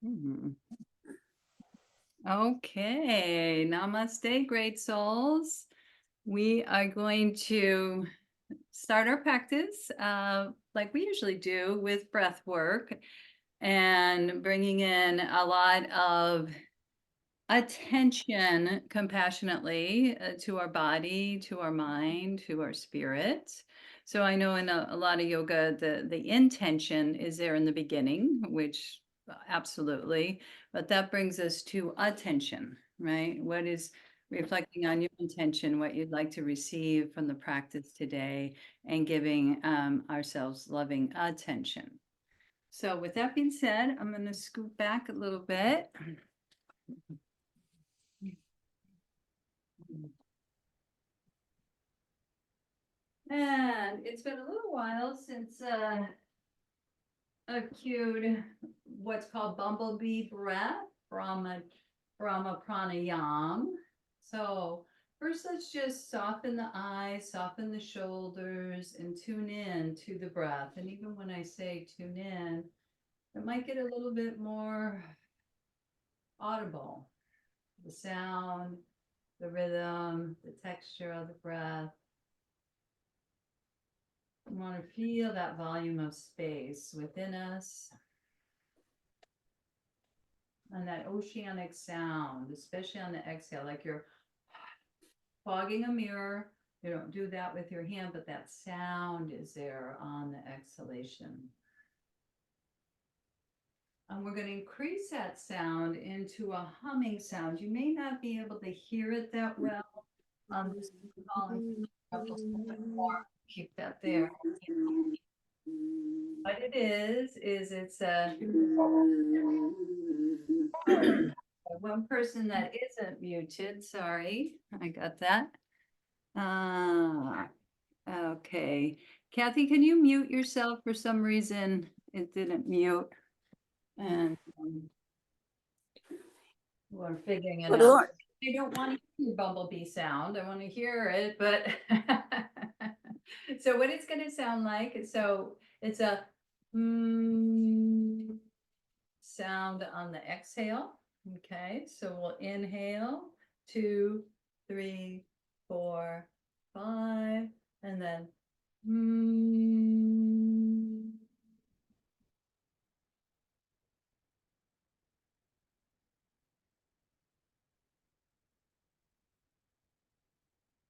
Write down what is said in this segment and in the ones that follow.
Mhm. Okay, namaste, great souls. We are going to start our practice like we usually do with breath work and bringing in a lot of attention compassionately to our body, to our mind, to our spirit. So I know in a lot of yoga, the intention is there in the beginning, which absolutely, but that brings us to attention, right? What is reflecting on your intention, what you'd like to receive from the practice today, and giving ourselves loving attention. So with that being said, I'm going to scoot back a little bit. And it's been a little while since I cued what's called bumblebee breath from a pranayam. So first, let's just soften the eyes, soften the shoulders, and tune in to the breath. And even when I say tune in, it might get a little bit more audible. The sound, the rhythm, the texture of the breath. You want to feel that volume of space within us and that oceanic sound, especially on the exhale, like you're fogging a mirror. You don't do that with your hand, but that sound is there on the exhalation. And we're going to increase that sound into a humming sound. You may not be able to hear it that well on this call. Keep that there. What it is it's a one person that isn't muted. Sorry, I got that. Okay. Kathy, can you mute yourself? For some reason, it didn't mute. And we're figuring it out. I don't want to hear bumblebee sound. I want to hear it, but so what it's going to sound like, so it's a sound on the exhale. Okay, so we'll inhale 2, 3, 4, 5, and then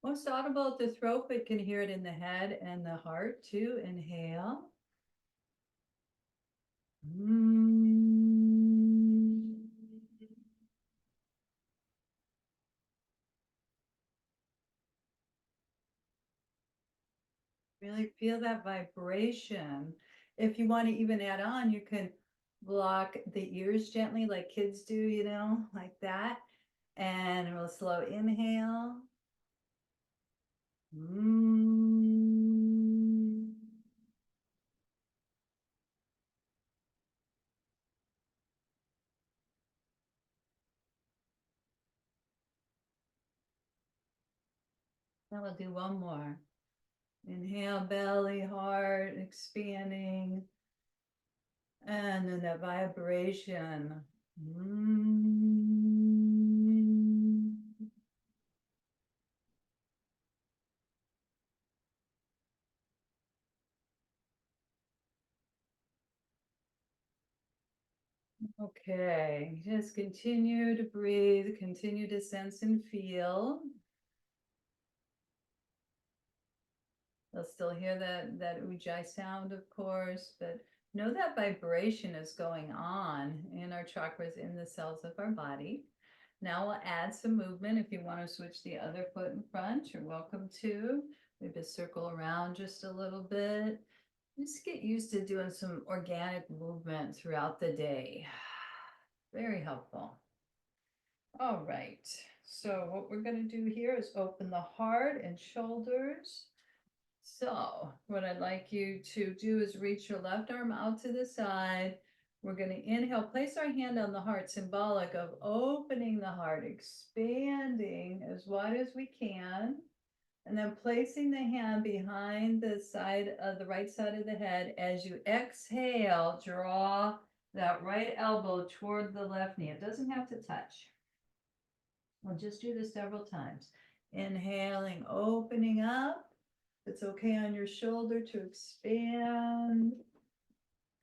most audible at the throat, but can hear it in the head and the heart too. Inhale. Really feel that vibration. If you want to even add on, you can block the ears gently like kids do, you know, like that. And we'll slow inhale. Now we'll do one more. Inhale, belly, heart expanding. And then that vibration. Okay, just continue to breathe, continue to sense and feel. They'll still hear that ujjayi sound, of course, but know that vibration is going on in our chakras, in the cells of our body. Now we'll add some movement. If you want to switch the other foot in front, you're welcome to. Maybe circle around just a little bit. Just get used to doing some organic movement throughout the day. Very helpful. All right. So what we're going to do here is open the heart and shoulders. So what I'd like you to do is reach your left arm out to the side. We're going to inhale, place our hand on the heart, symbolic of opening the heart, expanding as wide as we can. And then placing the hand behind the side of the right side of the head. As you exhale, draw that right elbow toward the left knee. It doesn't have to touch. We'll just do this several times. Inhaling, opening up. It's okay on your shoulder to expand.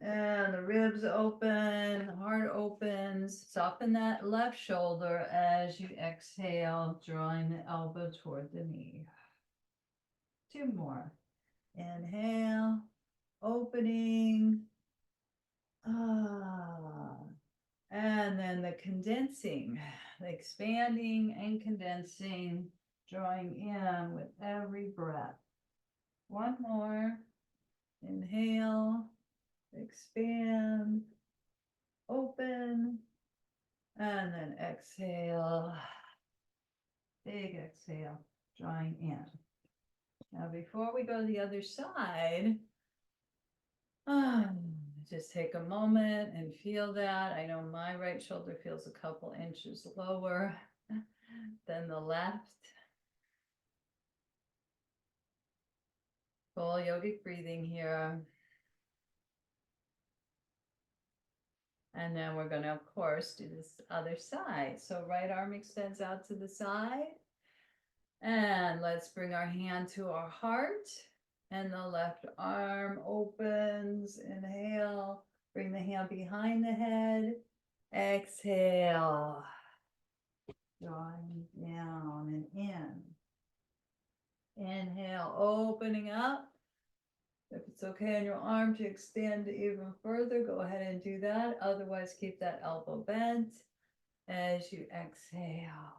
And the ribs open, the heart opens. Soften that left shoulder as you exhale, drawing the elbow toward the knee. 2 more. Inhale, opening. And then the condensing, the expanding and condensing, drawing in with every breath. 1 more. Inhale, expand, open, and then exhale. Big exhale, drawing in. Now, before we go to the other side, just take a moment and feel that. I know my right shoulder feels a couple inches lower than the left. Full yogic breathing here. And then we're going to, of course, do this other side. So right arm extends out to the side. And let's bring our hand to our heart. And the left arm opens. Inhale. Bring the hand behind the head. Exhale. Drawing down and in. Inhale, opening up. If it's okay on your arm to extend even further, go ahead and do that. Otherwise, keep that elbow bent as you exhale.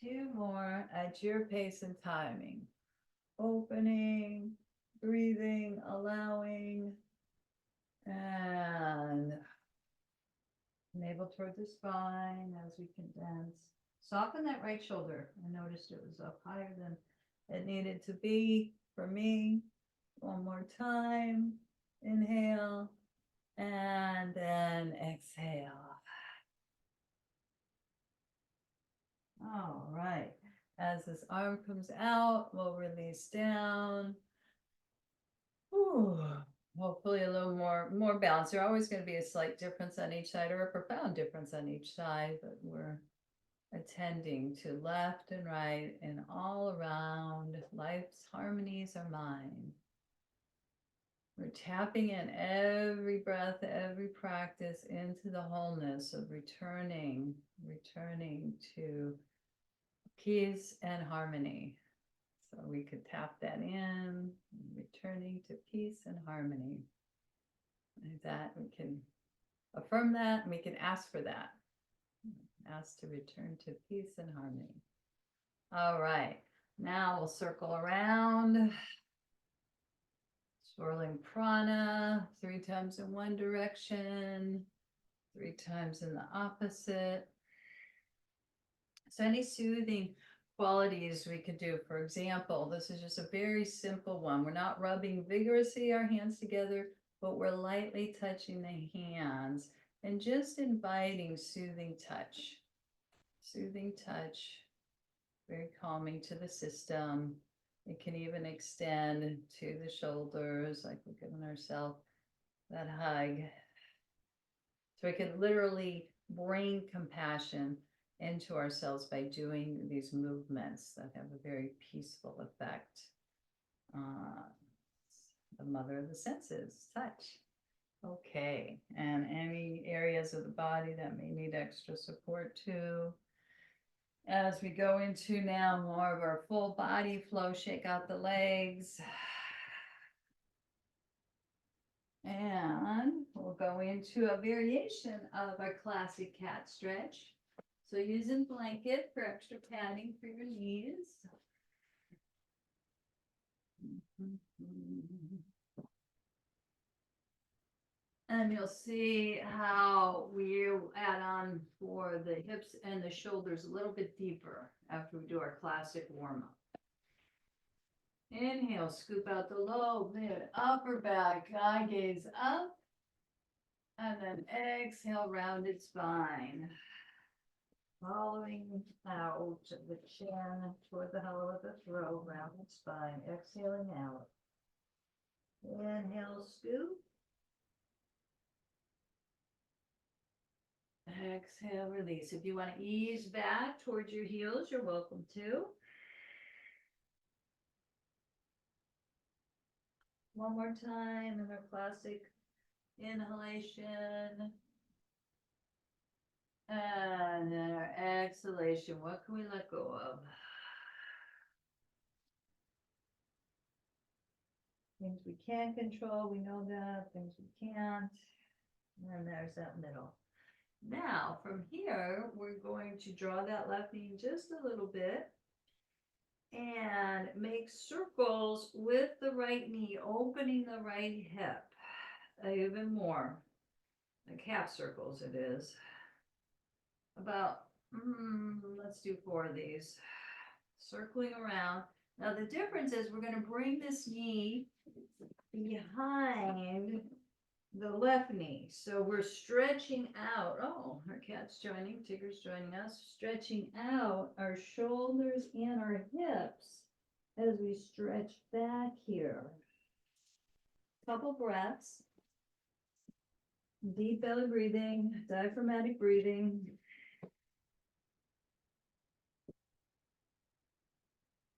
2 more at your pace and timing. Opening, breathing, allowing, and navel toward the spine as we condense. Soften that right shoulder. I noticed it was up higher than it needed to be for me. 1 more time. Inhale, and then exhale. All right. As this arm comes out, we'll release down. Ooh, hopefully a little more balance. There's always going to be a slight difference on each side, or a profound difference on each side, but we're attending to left and right and all around. Life's harmonies are mine. We're tapping in every breath, every practice into the wholeness of returning to peace and harmony. So we could tap that in, returning to peace and harmony. Like that, we can affirm that, and we can ask for that. Ask to return to peace and harmony. All right, now we'll circle around. Swirling prana, 3 times in one direction, 3 times in the opposite. So any soothing qualities we could do. For example, this is just a very simple one. We're not rubbing vigorously our hands together, but we're lightly touching the hands and just inviting soothing touch. Soothing touch, very calming to the system. It can even extend to the shoulders, like we're giving ourselves that hug. So we can literally bring compassion into ourselves by doing these movements that have a very peaceful effect. The mother of the senses, touch. Okay, and any areas of the body that may need extra support too. As we go into now more of our full body flow, shake out the legs. And we'll go into a variation of our classic cat stretch. So using blanket for extra padding for your knees. And you'll see how we add on for the hips and the shoulders a little bit deeper after we do our classic warm-up. Inhale, scoop out the low, mid, upper back, eye gaze up. And then exhale, rounded spine. Following out the chin toward the hollow of the throat, rounded spine, exhaling out. Inhale, scoop. Exhale, release. If you want to ease back towards your heels, you're welcome to. One more time in our classic inhalation. And then our exhalation. What can we let go of? Things we can control, we know that. Things we can't. And there's that middle. Now, from here, we're going to draw that left knee just a little bit and make circles with the right knee, opening the right hip even more. Like half circles it is. About, let's do 4 of these. Circling around. Now the difference is we're going to bring this knee behind the left knee. So we're stretching out. Oh, our cat's joining. Tigger's joining us. Stretching out our shoulders and our hips as we stretch back here. Couple breaths. Deep belly breathing, diaphragmatic breathing.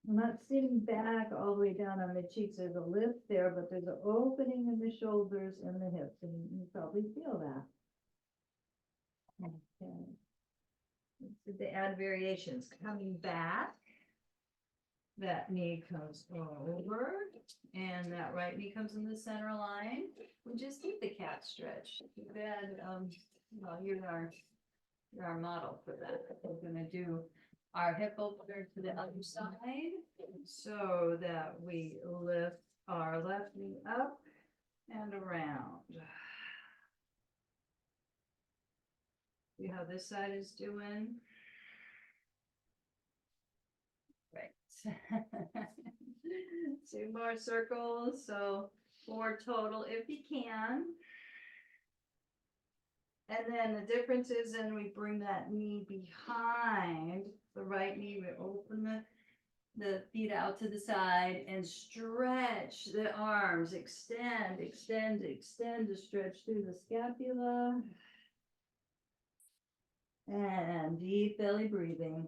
I'm not sitting back all the way down on the cheeks. There's a lift there, but there's an opening in the shoulders and the hips, and you probably feel that. Okay. Let's the add variations. Coming back, that knee comes over, and that right knee comes in the center line. We just did the cat stretch. Too bad, well, you're our model for that. We're gonna do our hip opener to the other side so that we lift our left knee up and around. See how this side is doing? Right. 2 more circles, so 4 total if you can. And then the difference is then we bring that knee behind the right knee. We open the feet out to the side and stretch the arms. Extend, extend, extend to stretch through the scapula. And deep belly breathing.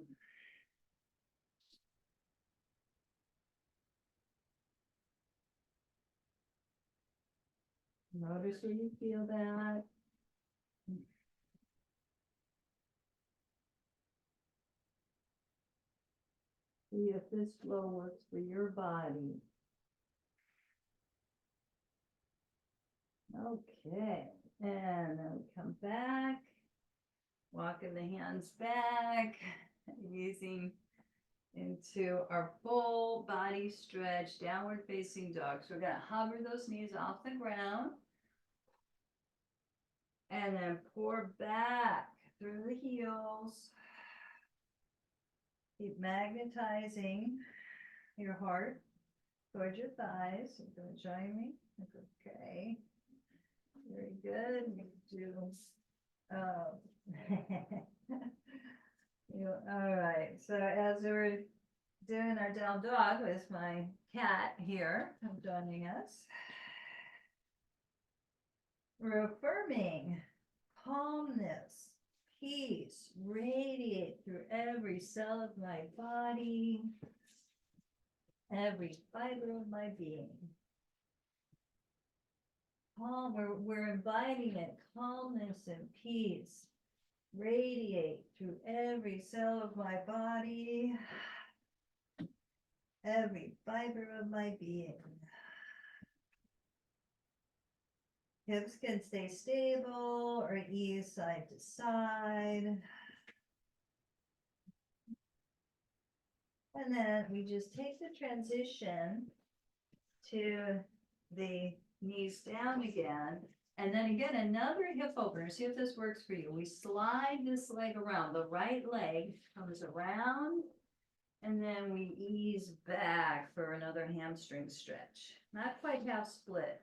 Notice where you feel that. See if this flow works for your body. Okay, and then we come back, walking the hands back, easing into our full body stretch, downward facing dog. So we're going to hover those knees off the ground and then pour back through the heels. Keep magnetizing your heart towards your thighs. You're going to join me? Okay. Very good. You do. All right. So as we're doing our down dog with my cat here joining us, we're affirming calmness, peace, radiate through every cell of my body, every fiber of my being. Calm, we're inviting it, calmness and peace, radiate through every cell of my body, every fiber of my being. Hips can stay stable or ease side to side. And then we just take the transition to the knees down again. And then again, another hip opener. See if this works for you. We slide this leg around. The right leg comes around. And then we ease back for another hamstring stretch. Not quite half split,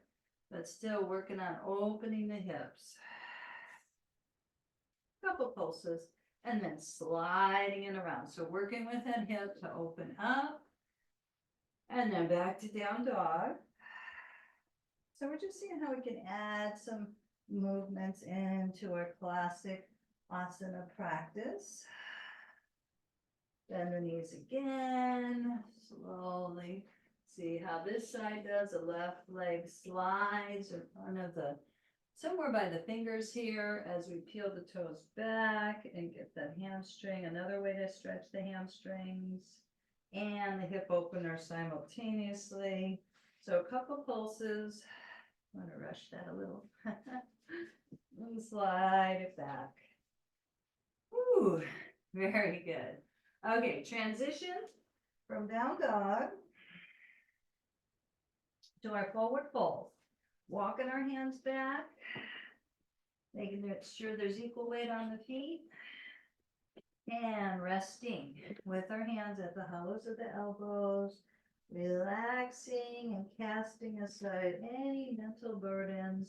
but still working on opening the hips. Couple pulses. And then sliding it around. So working with that hip to open up. And then back to down dog. So we're just seeing how we can add some movements into our classic asana practice. Bend the knees again, slowly. See how this side does. The left leg slides in front of the, somewhere by the fingers here as we peel the toes back and get that hamstring. Another way to stretch the hamstrings and the hip opener simultaneously. So a couple pulses. I'm going to rush that a little. And slide it back. Ooh, very good. Okay, transition from down dog to our forward fold. Walking our hands back, making sure there's equal weight on the feet, and resting with our hands at the hollows of the elbows, relaxing and casting aside any mental burdens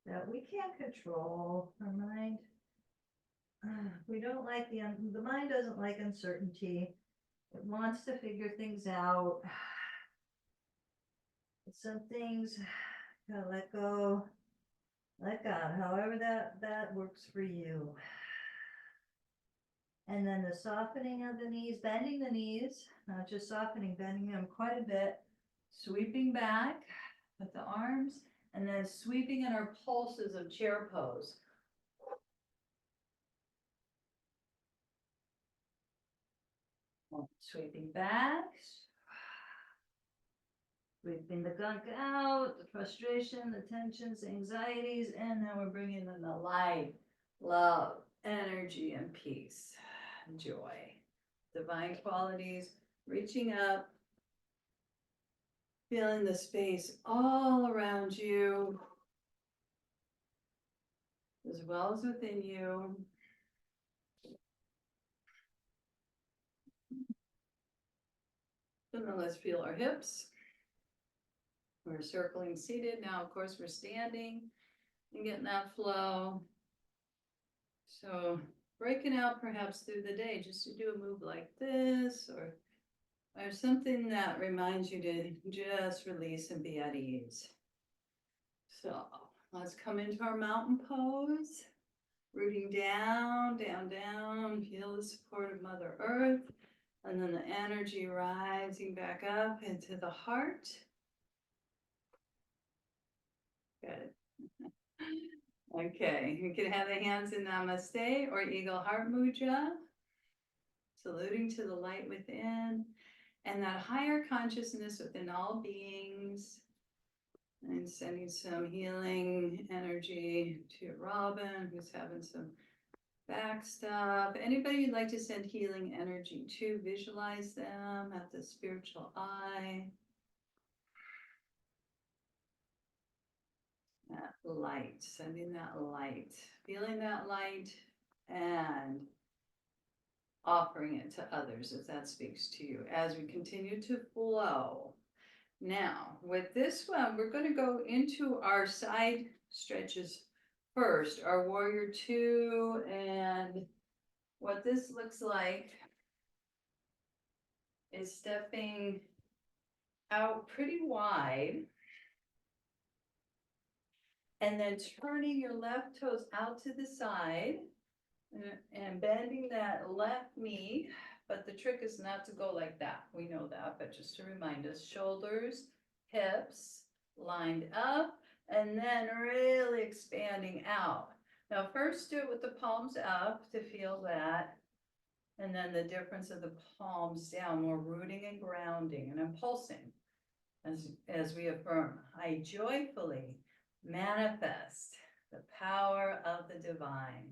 that we can't control. Our mind, we don't like the mind doesn't like uncertainty. It wants to figure things out. Some things gotta let go, let God, however that works for you. And then the softening of the knees, bending the knees, not just softening, bending them quite a bit, sweeping back with the arms, and then sweeping in our pulses of chair pose. Sweeping back, sweeping the gunk out, the frustration, the tensions, the anxieties, and then we're bringing in the light, love, energy, and peace, joy, divine qualities, reaching up, feeling the space all around you, as well as within you. And then let's feel our hips. We're circling seated. Now, of course, we're standing and getting that flow. So breaking out perhaps through the day, just to do a move like this, or something that reminds you to just release and be at ease. So let's come into our mountain pose, rooting down, down, down, feel the support of Mother Earth, and then the energy rising back up into the heart. Good. Okay, you can have the hands in Namaste or Eagle Heart Mudra, saluting to the light within and that higher consciousness within all beings, and sending some healing energy to Robin, who's having some back stuff. Anybody you'd like to send healing energy to, visualize them at the spiritual eye. That light, sending that light, feeling that light, and offering it to others as that speaks to you as we continue to flow. Now, with this one, we're going to go into our side stretches first, our warrior two, and what this looks like is stepping out pretty wide and then turning your left toes out to the side and bending that left knee. But the trick is not to go like that. We know that, but just to remind us, shoulders, hips lined up, and then really expanding out. Now first do it with the palms up to feel that, and then the difference of the palms down, more rooting and grounding, and I'm pulsing as we affirm, I joyfully manifest the power of the divine.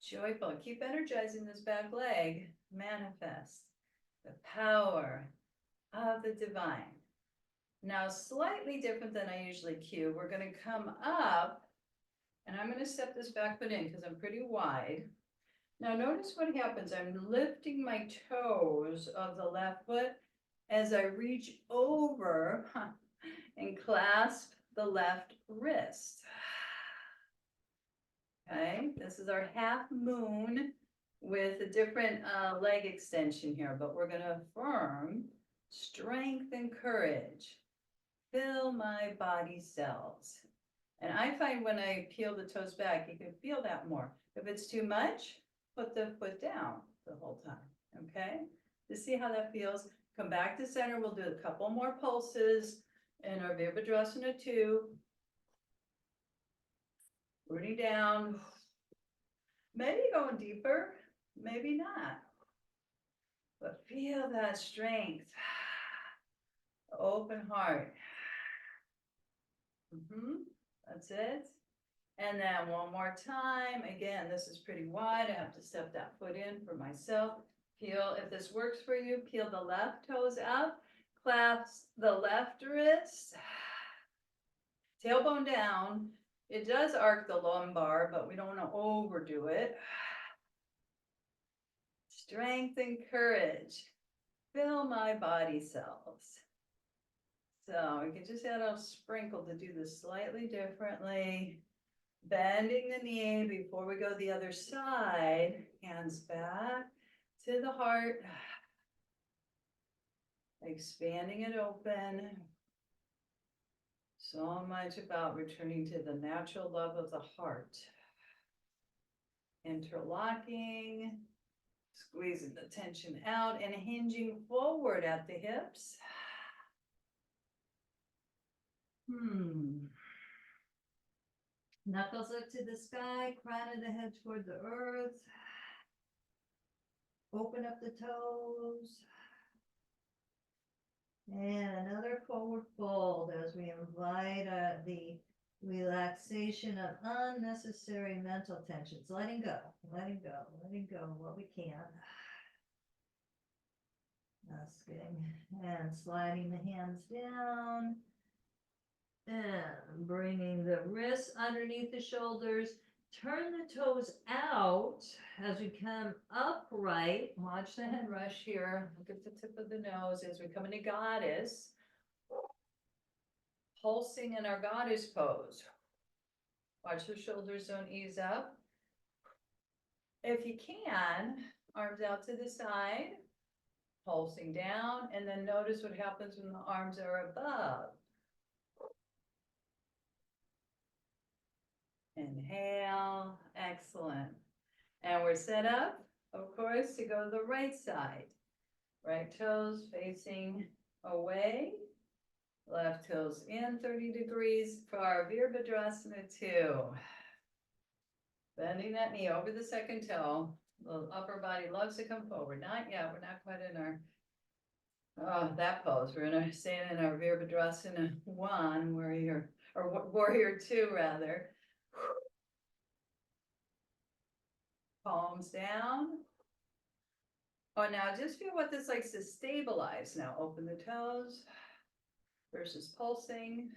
Joyful, keep energizing this back leg, manifest the power of the divine. Now, slightly different than I usually cue, we're going to come up, and I'm going to step this back foot in because I'm pretty wide. Now, notice what happens. I'm lifting my toes of the left foot as I reach over and clasp the left wrist. Okay, this is our half moon with a different leg extension here, but we're going to affirm strength and courage. fill my body cells. And I find when I peel the toes back, you can feel that more. If it's too much, put the foot down the whole time, okay? To see how that feels, come back to center. We'll do a couple more pulses in our Virabhadrasana 2. Rooting down, maybe going deeper, maybe not. But feel that strength, open heart. That's it. And then one more time. Again, this is pretty wide. I have to step that foot in for myself. Peel, if this works for you, peel the left toes up, clasp the left wrist, tailbone down. It does arc the lumbar, but we don't want to overdo it. Strength and courage. Fill my body cells. So we can just add a sprinkle to do this slightly differently. Bending the knee before we go the other side. Hands back to the heart. Expanding it open. So much about returning to the natural love of the heart. Interlocking. Squeezing the tension out and hinging forward at the hips. Knuckles up to the sky, crown of the head toward the earth. Open up the toes. And another forward fold as we invite the relaxation of unnecessary mental tensions. Letting go what we can. Asking and sliding the hands down. And bringing the wrists underneath the shoulders. Turn the toes out as we come upright. Watch the head rush here. Look at the tip of the nose as we come into goddess. Pulsing in our goddess pose. Watch the shoulder zone ease up. If you can, arms out to the side. Pulsing down, and then notice what happens when the arms are above. Inhale, excellent. And we're set up, of course, to go to the right side. Right toes facing away. Left toes in 30 degrees for our Virabhadrasana 2. Bending that knee over the second toe. The upper body loves to come forward. Not yet, we're not quite in our that pose. We're gonna stay in our Virabhadrasana 1, warrior 2 rather. Palms down. Oh, now just feel what this likes to stabilize. Now open the toes versus pulsing.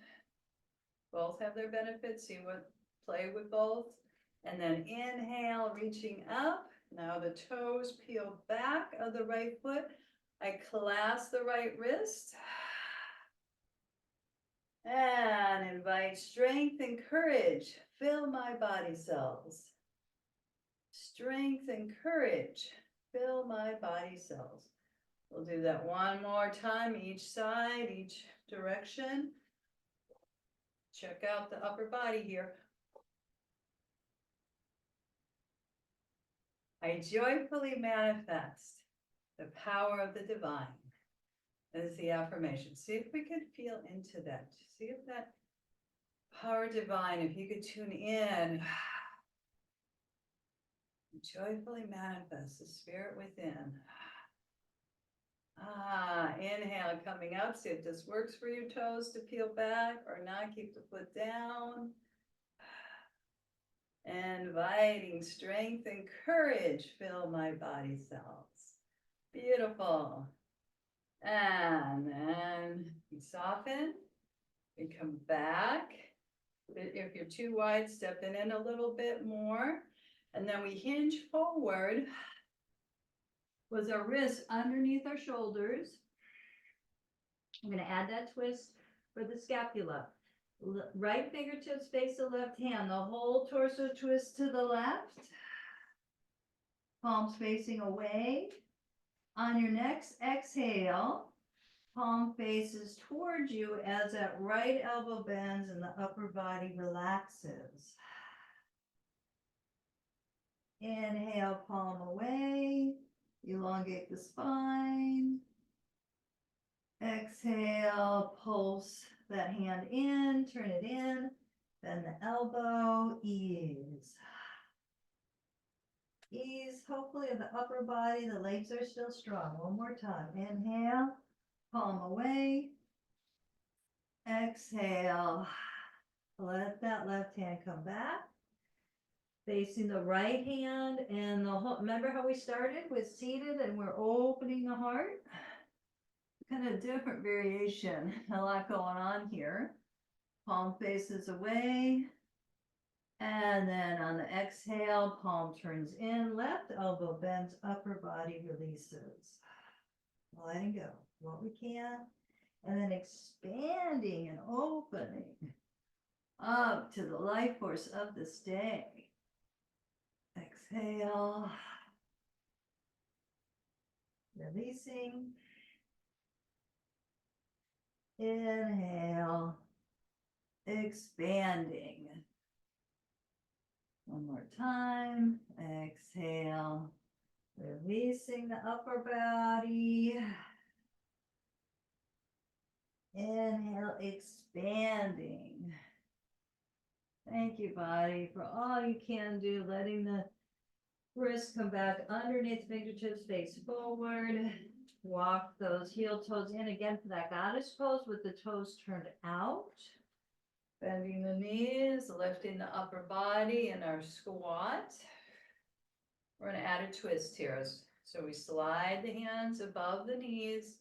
Both have their benefits. See what play with both. And then inhale, reaching up. Now the toes peel back of the right foot. I clasp the right wrist. And invite strength and courage. Fill my body cells. Strength and courage. Fill my body cells. We'll do that one more time, each side, each direction. Check out the upper body here. I joyfully manifest the power of the divine. That is the affirmation. See if we could feel into that. See if that power divine, if you could tune in. Joyfully manifest the spirit within. Inhale, coming up. See if this works for your toes to peel back or not. Keep the foot down. Inviting strength and courage. Fill my body cells. Beautiful. And then we soften. We come back. If you're too wide, step in a little bit more. And then we hinge forward with our wrists underneath our shoulders. I'm going to add that twist for the scapula. Right fingertips face the left hand. The whole torso twist to the left. Palms facing away. On your next exhale, Palm faces towards you as that right elbow bends and the upper body relaxes. Inhale, palm away, elongate the spine. Exhale, pulse that hand in, turn it in, bend the elbow, ease. Ease, hopefully, of the upper body, the legs are still strong. One more time. Inhale, palm away. Exhale, let that left hand come back. Facing the right hand and the whole, remember how we started with seated and we're opening the heart? Kind of different variation, a lot going on here. Palm faces away. And then on the exhale, palm turns in, left elbow bends, upper body releases. Letting go what we can. And then expanding and opening up to the life force of this day. Exhale. Releasing. Inhale. Expanding. One more time. Exhale. Releasing the upper body. Inhale, expanding. Thank you, body, for all you can do, letting the wrists come back underneath the fingertips, face forward. Walk those heel toes in again for that goddess pose with the toes turned out. Bending the knees, lifting the upper body in our squat. We're going to add a twist here. So we slide the hands above the knees,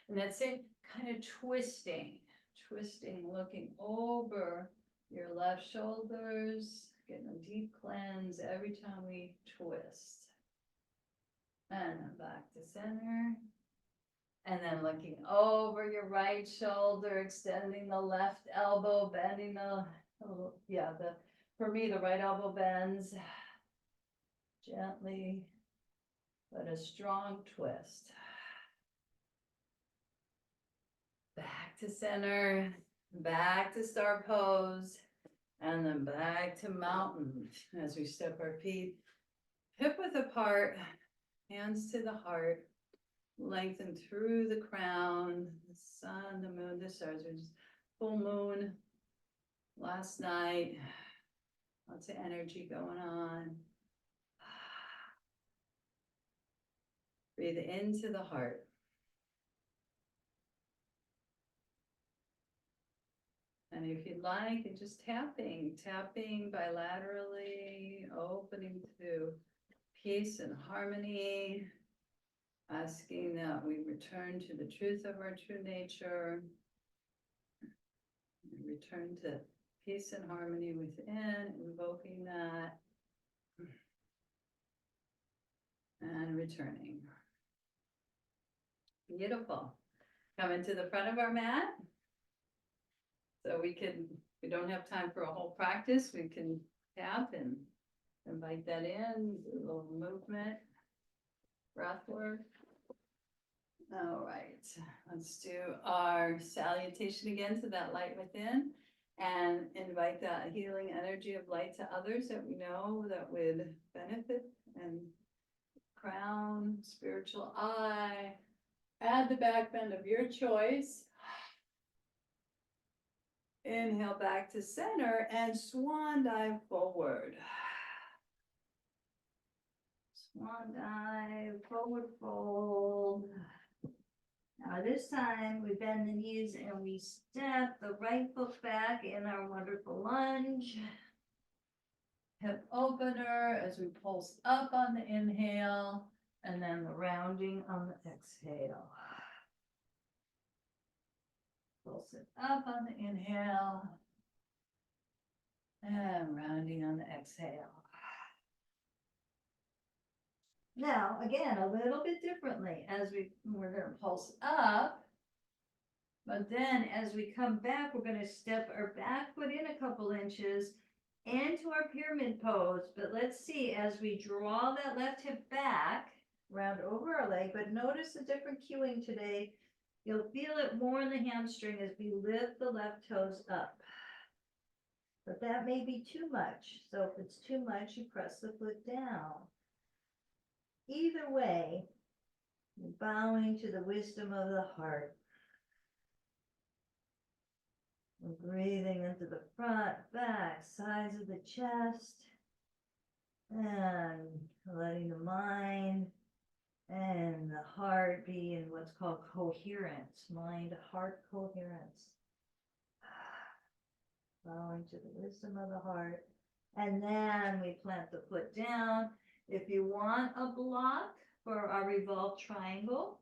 and that's it, kind of twisting, looking over your left shoulders, getting a deep cleanse every time we twist. And then back to center. And then looking over your right shoulder, extending the left elbow, bending for me, the right elbow bends. Gently, but a strong twist. Back to center, back to star pose, and then back to mountain as we step our feet hip width apart, hands to the heart. Lengthen through the crown, the sun, the moon, the stars. It was full moon last night. Lots of energy going on. Breathe into the heart. And if you'd like, and just tapping bilaterally, opening to peace and harmony. Asking that we return to the truth of our true nature, return to peace and harmony within, invoking that, and returning. Beautiful. Coming to the front of our mat. So we don't have time for a whole practice, we can tap and invite that in, do a little movement, breath work. All right, let's do our salutation again to that light within and invite that healing energy of light to others that we know that would benefit, and crown, spiritual eye, add the back bend of your choice. Inhale back to center and swan dive forward. Swan dive, forward fold. Now this time we bend the knees and we step the right foot back in our wonderful lunge. Hip opener as we pulse up on the inhale and then the rounding on the exhale. Pulse it up on the inhale and rounding on the exhale. Now, again, a little bit differently as we're going to pulse up, but then as we come back, we're going to step our back foot in a couple inches into our pyramid pose. But let's see, as we draw that left hip back, round over our leg, but notice the different cueing today. You'll feel it more in the hamstring as we lift the left toes up. But that may be too much. So if it's too much, you press the foot down. Either way, you're bowing to the wisdom of the heart. We're breathing into the front, back, sides of the chest, and letting the mind and the heart be in what's called coherence, mind-heart coherence. Bowing to the wisdom of the heart. And then we plant the foot down. If you want a block for our revolved triangle,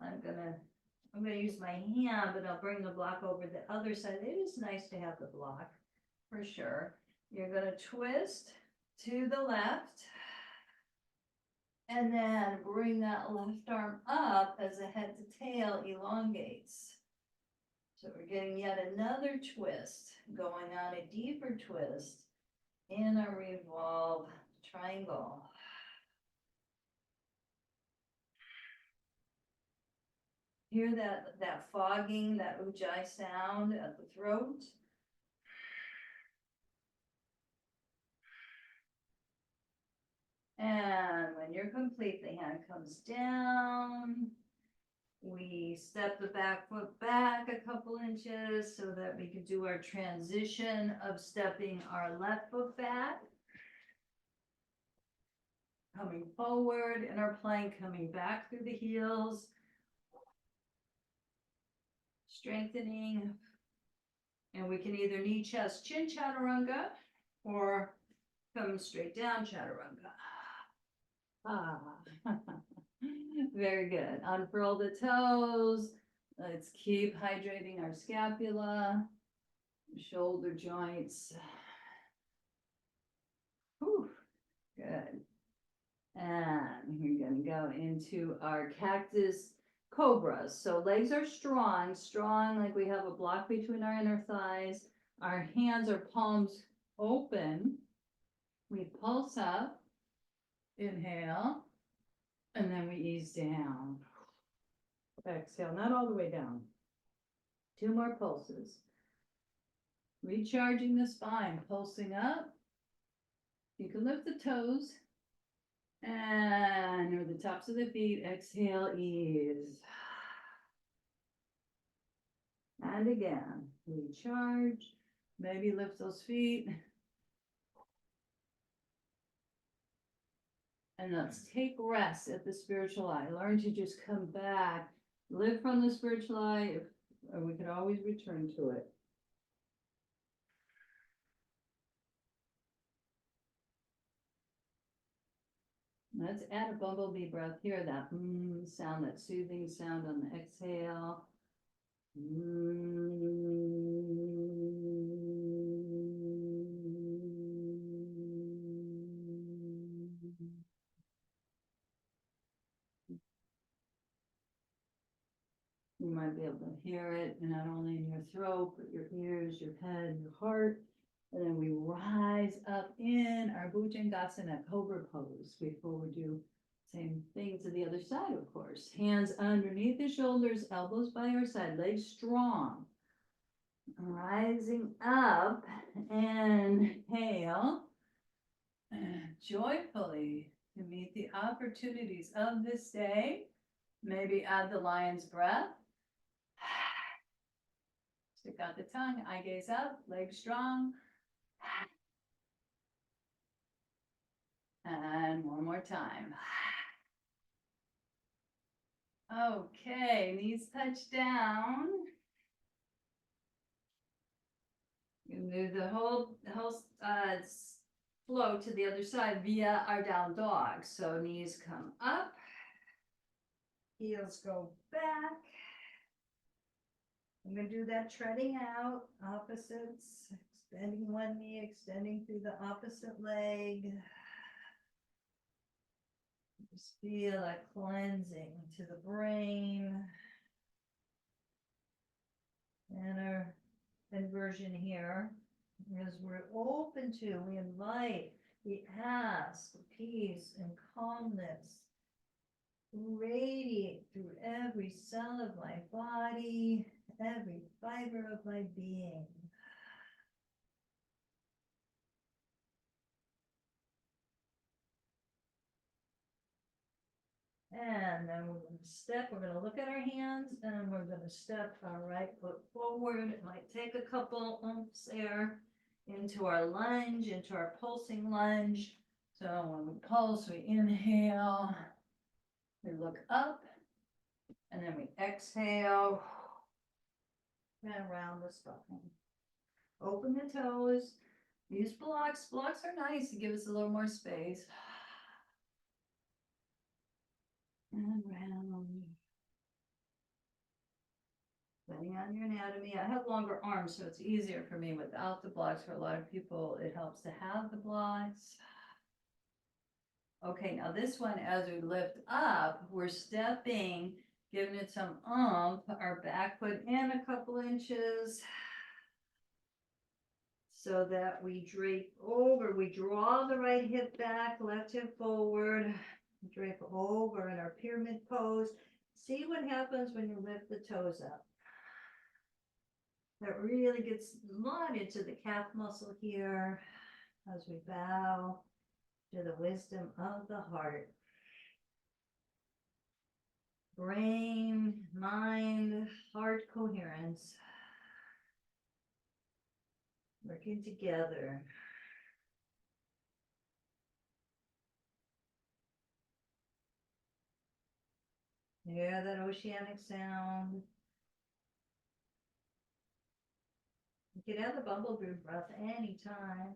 I'm gonna use my hand, but I'll bring the block over the other side. It is nice to have the block, for sure. You're gonna twist to the left, and then bring that left arm up as the head to tail elongates. So we're getting yet another twist, going on a deeper twist in a revolved triangle. Hear that fogging, that ujjayi sound at the throat. And when you're complete, the hand comes down. We step the back foot back a couple inches so that we can do our transition of stepping our left foot back. Coming forward in our plank, coming back through the heels. Strengthening. And we can either knee, chest, chin chaturanga or come straight down chaturanga. Ah. Very good. Unfurl the toes. Let's keep hydrating our scapula, shoulder joints. Whew. Good. And we're going to go into our cactus cobras. So legs are strong, like we have a block between our inner thighs. Our hands are palms open. We pulse up. Inhale. And then we ease down. Exhale, not all the way down. 2 more pulses. Recharging the spine, pulsing up. You can lift the toes. And or the tops of the feet, exhale, ease. And again, recharge. Maybe lift those feet. And let's take rest at the spiritual eye. Learn to just come back, live from the spiritual eye, or we could always return to it. Let's add a bumblebee breath here, that sound, that soothing sound on the exhale. You might be able to hear it, not only in your throat, but your ears, your head, your heart. And then we rise up in our Bhujangasana cobra pose before we do same thing to the other side, of course. Hands underneath the shoulders, elbows by our side, legs strong. Rising up, inhale, joyfully to meet the opportunities of this day. Maybe add the lion's breath. Stick out the tongue, eye gaze up, legs strong. And one more time. Okay, knees touch down. You move the whole flow to the other side via our down dog. So knees come up, heels go back. I'm going to do that treading out, opposites, extending one knee, extending through the opposite leg. Just feel a cleansing to the brain. And our inversion here, as we're open to, we invite, we ask for peace and calmness radiate through every cell of my body, every fiber of my being. And then we're going to step, we're going to look at our hands and we're going to step our right foot forward. It might take a couple umps there into our lunge, into our pulsing lunge. So when we pulse, we inhale, we look up, and then we exhale and around the spine. Open the toes, use blocks. Blocks are nice to give us a little more space. And round. Depending on your anatomy, I have longer arms, so it's easier for me without the blocks. For a lot of people, it helps to have the blocks. Okay, now this one, as we lift up, we're stepping, giving it some oomph, our back foot in a couple inches, so that we drape over, we draw the right hip back, left hip forward, drape over in our pyramid pose. See what happens when you lift the toes up. That really gets a lot into the calf muscle here as we bow to the wisdom of the heart. Brain, mind, heart coherence. Working together. Hear that oceanic sound. You can have the bumblebee breath anytime.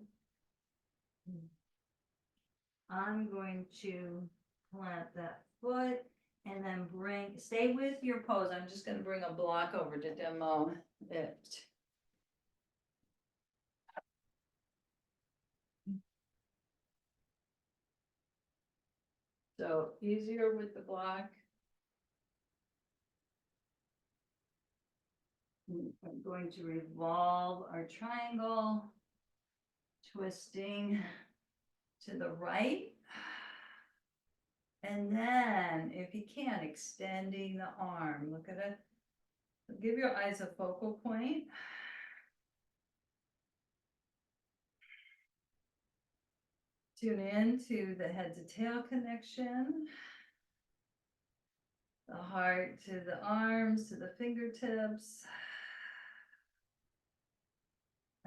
I'm going to plant that foot and then stay with your pose. I'm just going to bring a block over to demo it. So easier with the block. I'm going to revolve our triangle, twisting to the right. And then, if you can, extending the arm. Look at it. Give your eyes a focal point. Tune in to the head to tail connection. The heart to the arms, to the fingertips.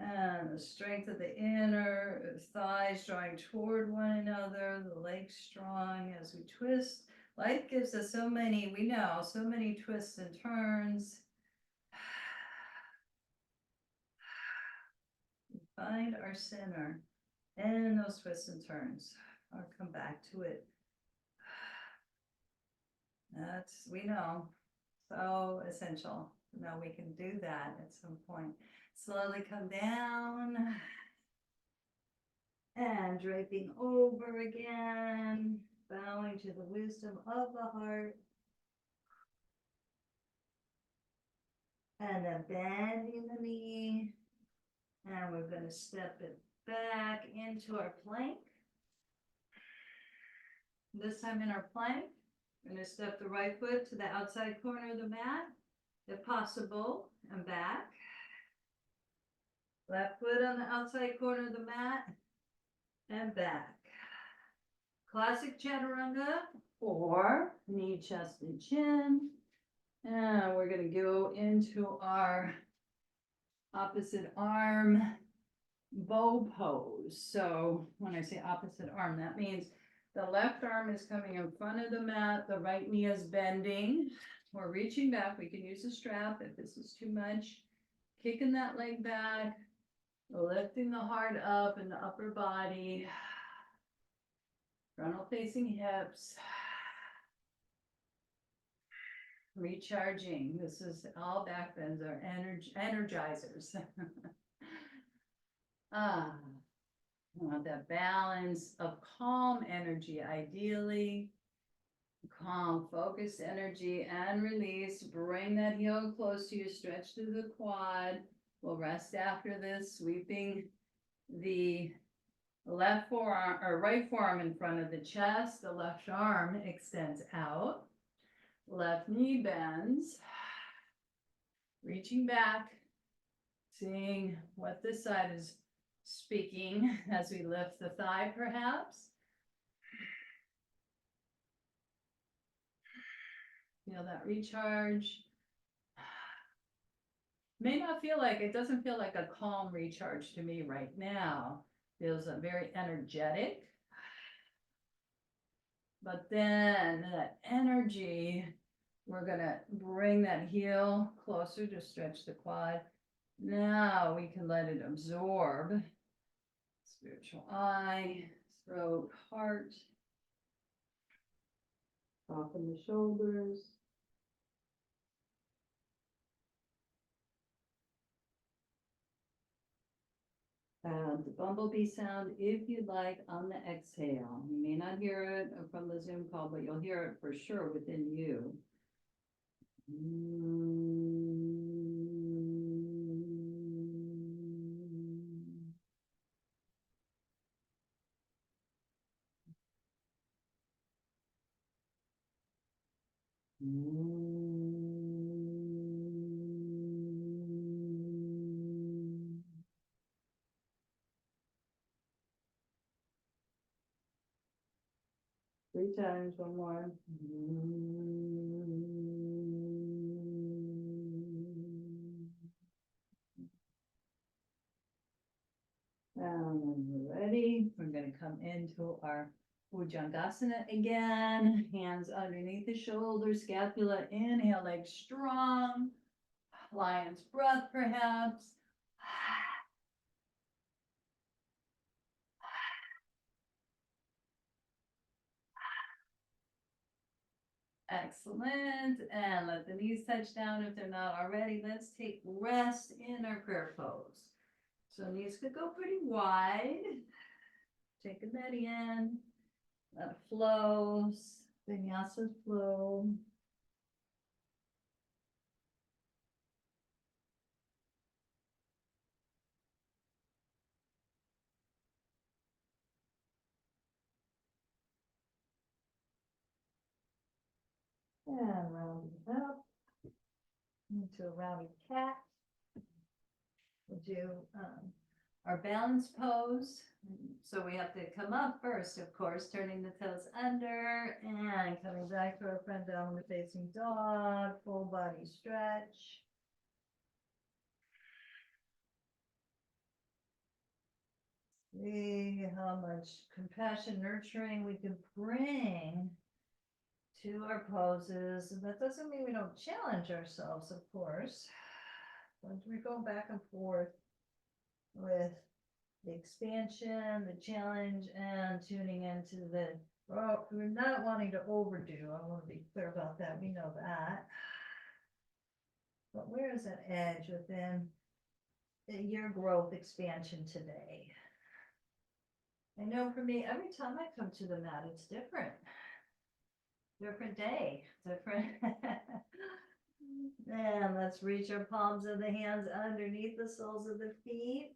And the strength of the inner thighs drawing toward one another, the legs strong as we twist. Life gives us so many, we know, so many twists and turns. Find our center in those twists and turns, or come back to it. That's, we know, so essential. Now we can do that at some point. Slowly come down and draping over again, bowing to the wisdom of the heart. And then bending the knee. And we're going to step it back into our plank. This time in our plank, we're going to step the right foot to the outside corner of the mat, if possible, and back. Left foot on the outside corner of the mat and back. Classic chaturanga or knee, chest, and chin. And we're going to go into our opposite arm bow pose. So when I say opposite arm, that means the left arm is coming in front of the mat, the right knee is bending. We're reaching back. We can use a strap if this is too much. Kicking that leg back. Lifting the heart up in the upper body, frontal facing hips, recharging. This is all back bends are energizers. I want that balance of calm energy, ideally. Calm, focused energy and release. Bring that heel close to you, stretch through the quad. We'll rest after this, sweeping the The left forearm or right forearm in front of the chest, the left arm extends out, left knee bends, reaching back, seeing what this side is speaking as we lift the thigh perhaps. Feel that recharge. May not feel like, it doesn't feel like a calm recharge to me right now. Feels very energetic. But then that energy, we're gonna bring that heel closer to stretch the quad. Now we can let it absorb. Spiritual eye, throat, heart. Soften the shoulders. The bumblebee sound, if you'd like, on the exhale. You may not hear it from the Zoom call, but you'll hear it for sure within you. Three times, one more. And when we're ready, we're going to come into our Bhujangasana again. Hands underneath the shoulders, scapula, inhale, legs strong. Lion's breath perhaps. Excellent. And let the knees touch down if they're not already. Let's take rest in our prayer pose. So knees could go pretty wide. Taking that in. Let it flow. Vinyasa flow. And round it up into a rounded cat. We'll do our balance pose. So we have to come up first, of course, turning the toes under and coming back to our front downward facing dog, full body stretch. See how much compassion, nurturing we can bring to our poses. And that doesn't mean we don't challenge ourselves, of course. But we go back and forth with the expansion, the challenge, and tuning into the, well, we're not wanting to overdo. I want to be clear about that. We know that. But where is that edge within your growth expansion today? I know for me, every time I come to the mat, it's different. Different day, different. And let's reach our palms of the hands underneath the soles of the feet.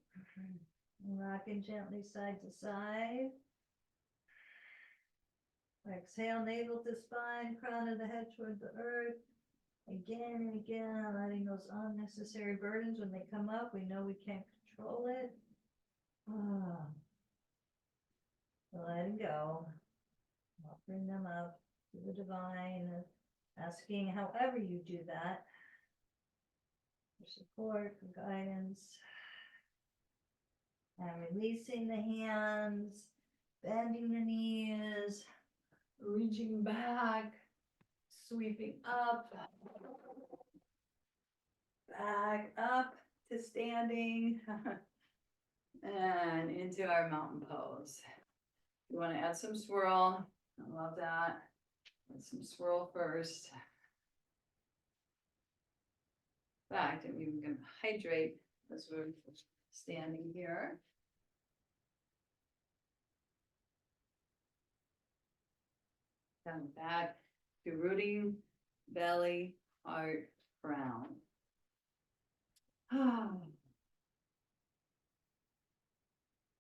Rocking gently side to side. Exhale, navel to spine, crown of the head toward the earth. Again and again, letting those unnecessary burdens, when they come up, we know we can't control it. Letting go. Offering them up to the divine, asking however you do that, for support, for guidance. And releasing the hands, bending the knees, reaching back, sweeping up, back up to standing, and into our mountain pose. You want to add some swirl. I love that. Add some swirl first. In fact, I'm even going to hydrate as we're standing here. Down back to rooting, belly, heart, crown.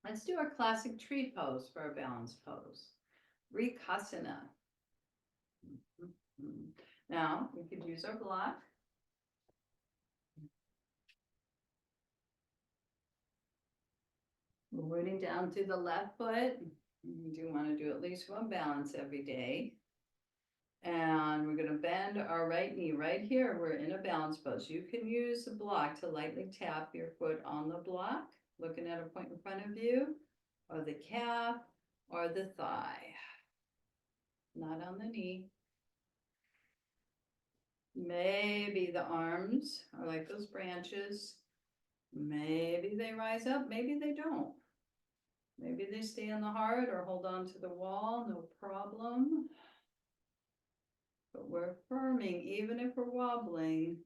Let's do our classic tree pose for our balance pose. Rikasana. Now, we could use our block. We're rooting down through the left foot. We do want to do at least one balance every day. And we're going to bend our right knee right here. We're in a balance pose. You can use the block to lightly tap your foot on the block, looking at a point in front of you, or the calf, or the thigh. Not on the knee. Maybe the arms are like those branches. Maybe they rise up, maybe they don't. Maybe they stay on the heart or hold on to the wall, no problem. But we're affirming, even if we're wobbling,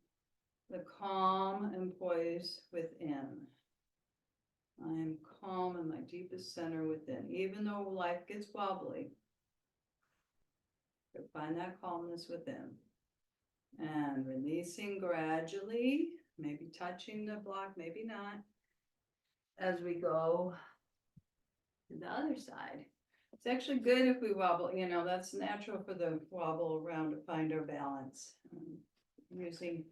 the calm and poise within. I am calm in my deepest center within, even though life gets wobbly. But find that calmness within. And releasing gradually, maybe touching the block, maybe not, as we go to the other side. It's actually good if we wobble, you know, that's natural for the wobble around to find our balance. Using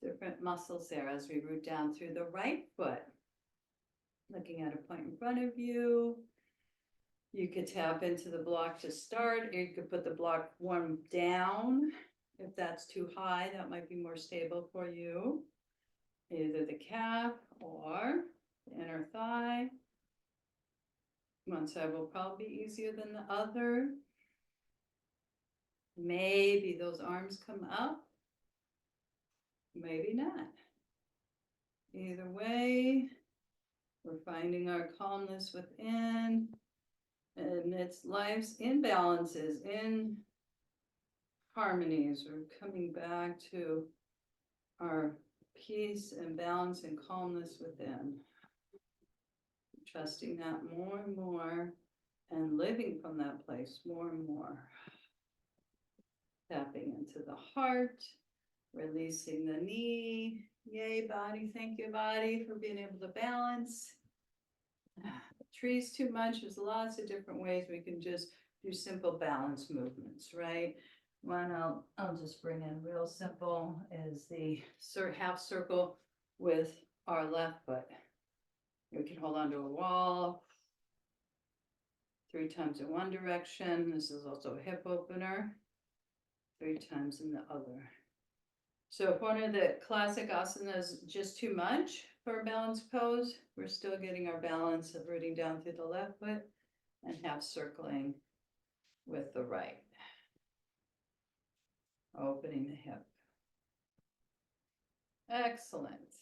different muscles there as we root down through the right foot. Looking at a point in front of you. You could tap into the block to start, or you could put the block one down. If that's too high, that might be more stable for you. Either the calf or the inner thigh. One side will probably be easier than the other. Maybe those arms come up. Maybe not. Either way, we're finding our calmness within. And it's life's imbalances, in harmonies. We're coming back to our peace and balance and calmness within. Trusting that more and more and living from that place more and more. Tapping into the heart, releasing the knee. Yay, body. Thank you, body, for being able to balance. Trees too much. There's lots of different ways we can just do simple balance movements, right? One I'll just bring in real simple is the half circle with our left foot. We can hold onto a wall 3 times in one direction. This is also a hip opener. 3 times in the other. So if one of the classic asanas is just too much for a balance pose, we're still getting our balance of rooting down through the left foot and half circling with the right. Opening the hip. Excellent.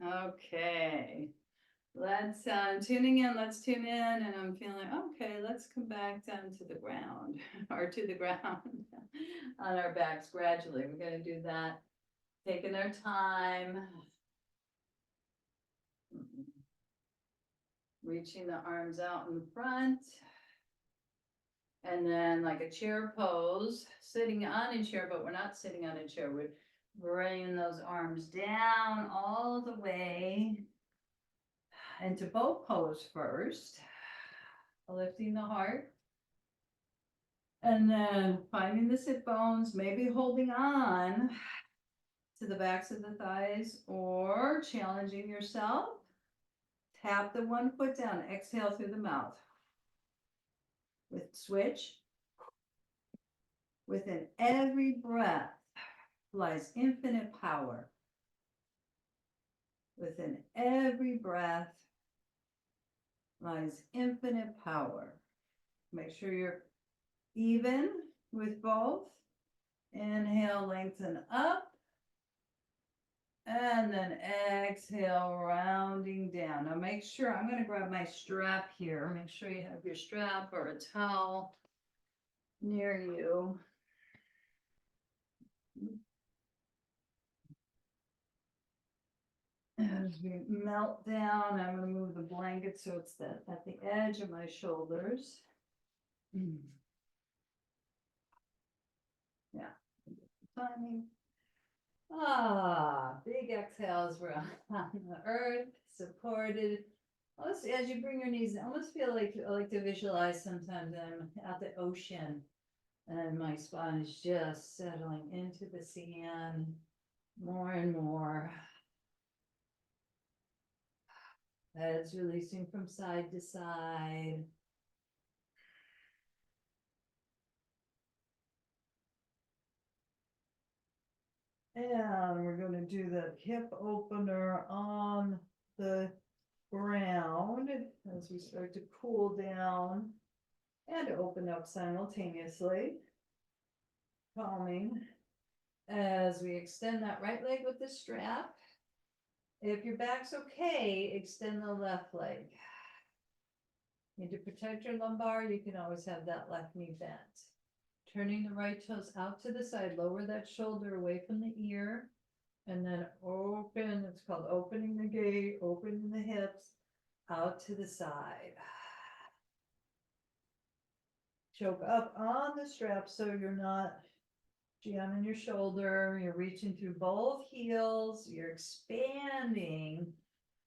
Okay. Let's tuning in, let's tune in, and I'm feeling, okay, let's come back down to the ground, or to the ground on our backs gradually. We're going to do that, taking our time. Reaching the arms out in front. And then like a chair pose, sitting on a chair, but we're not sitting on a chair. We're bringing those arms down all the way into boat pose first, lifting the heart, and then finding the sit bones, maybe holding on to the backs of the thighs or challenging yourself. Tap the one foot down, exhale through the mouth. With switch. Within every breath lies infinite power. Within every breath lies infinite power. Make sure you're even with both. Inhale, lengthen up. And then exhale, rounding down. Now make sure, I'm going to grab my strap here. Make sure you have your strap or a towel near you. As we melt down, I'm going to move the blanket so it's at the edge of my shoulders. Yeah, timing. Big exhales. We're on the earth, supported Almost as you bring your knees, I almost feel like I like to visualize sometimes I'm at the ocean and my spine is just settling into the sand more and more. Head's releasing from side to side. And we're going to do the hip opener on the ground as we start to cool down and open up simultaneously. Calming as we extend that right leg with the strap. If your back's okay, extend the left leg. Need to protect your lumbar, you can always have that left knee bent. Turning the right toes out to the side, lower that shoulder away from the ear, and then open, it's called opening the gate, opening the hips, out to the side. Choke up on the strap so you're not jamming your shoulder, you're reaching through both heels, you're expanding,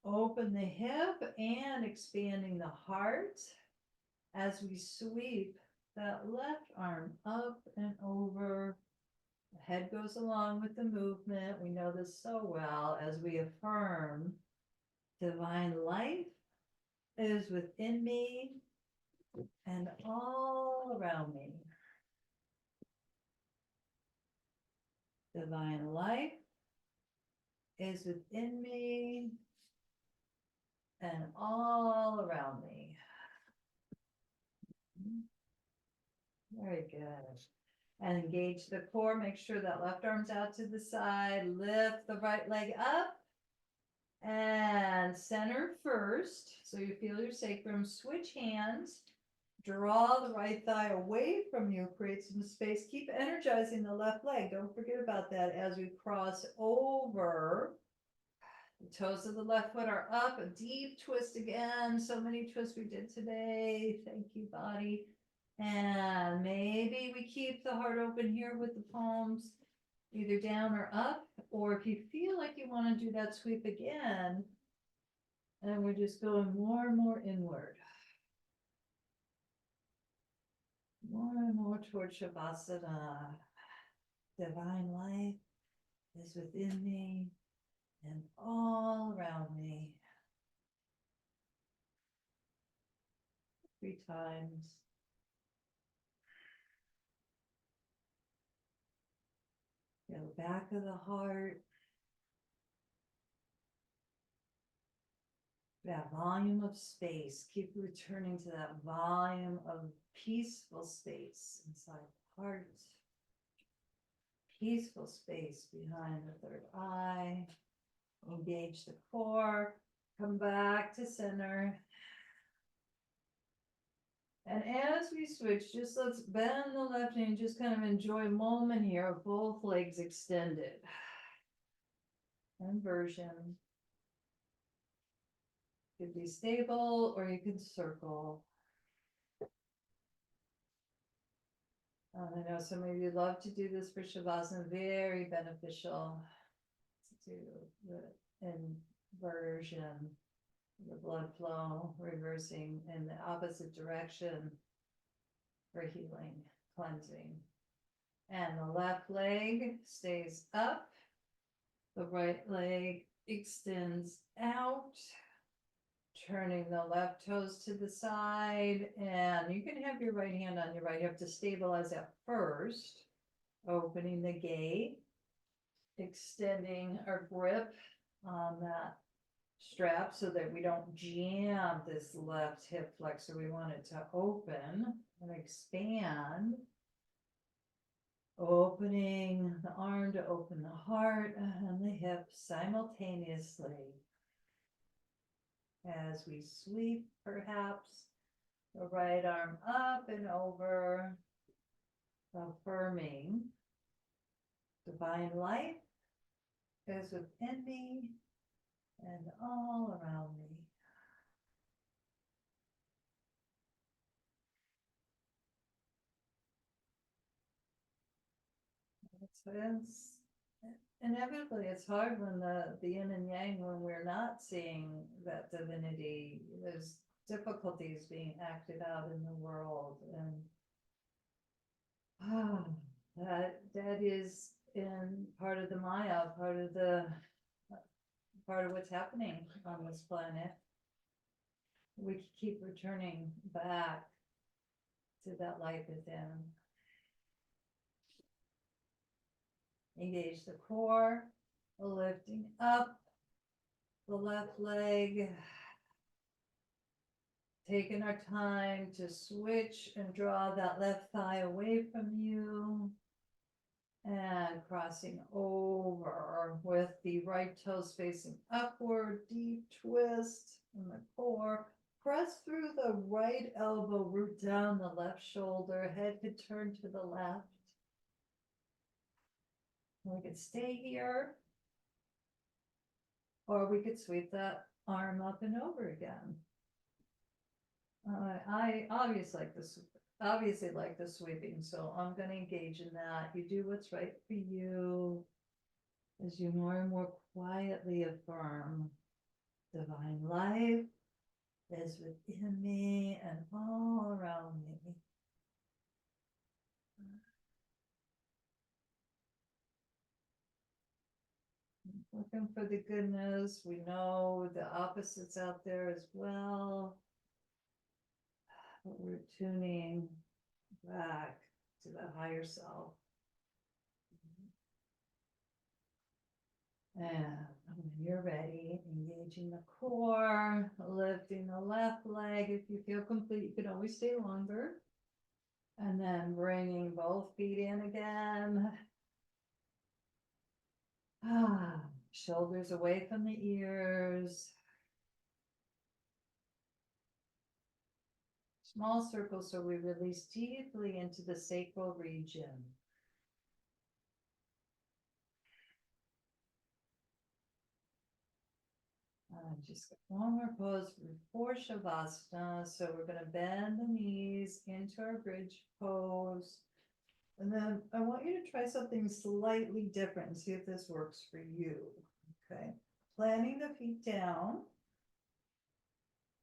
open the hip and expanding the heart as we sweep that left arm up and over. The head goes along with the movement. We know this so well as we affirm divine life is within me and all around me. Divine life is within me and all around me. Very good. And engage the core. Make sure that left arm's out to the side. Lift the right leg up and center first. So you feel your sacrum. Switch hands. Draw the right thigh away from you. Create some space. Keep energizing the left leg. Don't forget about that as we cross over. The toes of the left foot are up. A deep twist again. So many twists we did today. Thank you, body. And maybe we keep the heart open here with the palms either down or up. Or if you feel like you want to do that sweep again, and we're just going more and more inward. More and more towards Shavasana. Divine life is within me and all around me. 3 times. Feel the back of the heart. That volume of space. Keep returning to that volume of peaceful space inside the heart. Peaceful space behind the third eye. Engage the core. Come back to center. And as we switch, just let's bend the left knee and just kind of enjoy a moment here of both legs extended. Inversion. Could be stable or you can circle. I know some of you love to do this for Shavasana, very beneficial to do the inversion, the blood flow, reversing in the opposite direction for healing, cleansing. And the left leg stays up, the right leg extends out. Turning the left toes to the side, and you can have your right hand on your right hip to stabilize that first. Opening the gate, extending our grip on that strap so that we don't jam this left hip flexor. We want it to open and expand. Opening the arm to open the heart and the hip simultaneously. As we sweep, perhaps, the right arm up and over, affirming divine life is within me and all around me. This inevitably, it's hard when the yin and yang, when we're not seeing that divinity, there's difficulties being acted out in the world, and that is in part of the Maya, part of what's happening on this planet. We keep returning back to that light within. Engage the core, lifting up the left leg. Taking our time to switch and draw that left thigh away from you. And crossing over with the right toes facing upward, deep twist in the core. Press through the right elbow, root down the left shoulder, head could turn to the left. We could stay here, or we could sweep that arm up and over again. I obviously like the sweeping, so I'm going to engage in that. You do what's right for you as you more and more quietly affirm divine life is within me and all around me. Looking for the goodness. We know the opposites out there as well. But we're tuning back to the higher self. And when you're ready, engaging the core, lifting the left leg. If you feel complete, you can always stay longer. And then bringing both feet in again. Shoulders away from the ears. Small circles so we release deeply into the sacral region. Just one more pose before Shavasana. So we're going to bend the knees into our bridge pose. And then I want you to try something slightly different and see if this works for you. Okay. Planting the feet down.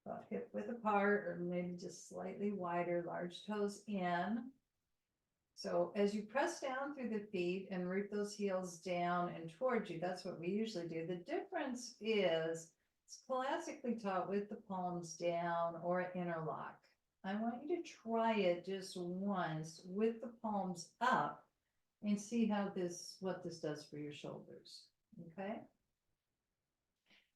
About hip width apart, or maybe just slightly wider, large toes in. So as you press down through the feet and root those heels down and towards you, that's what we usually do. The difference is it's classically taught with the palms down or interlock. I want you to try it just once with the palms up and see what this does for your shoulders. Okay.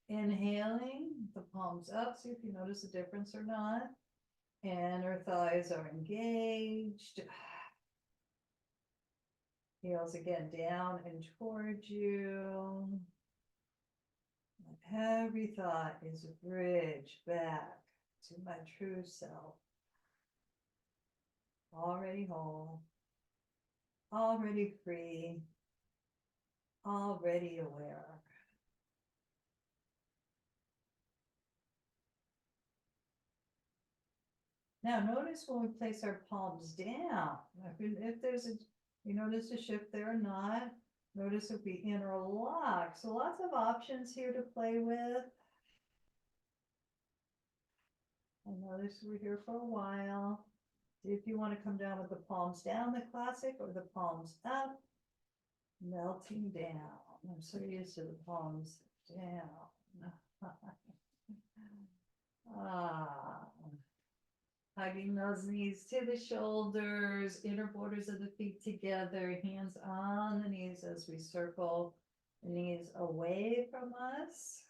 Inhaling, the palms up, see if you notice a difference or not. And our thighs are engaged. Heels again down and towards you. Every thought is a bridge back to my true self. Already whole, already free, already aware. Now notice when we place our palms down, if there's you notice a shift there or not, notice if we interlock. So lots of options here to play with. I notice we're here for a while. See if you want to come down with the palms down, the classic, or the palms up, melting down. I'm so used to the palms down. Hugging those knees to the shoulders, inner borders of the feet together, hands on the knees as we circle the knees away from us.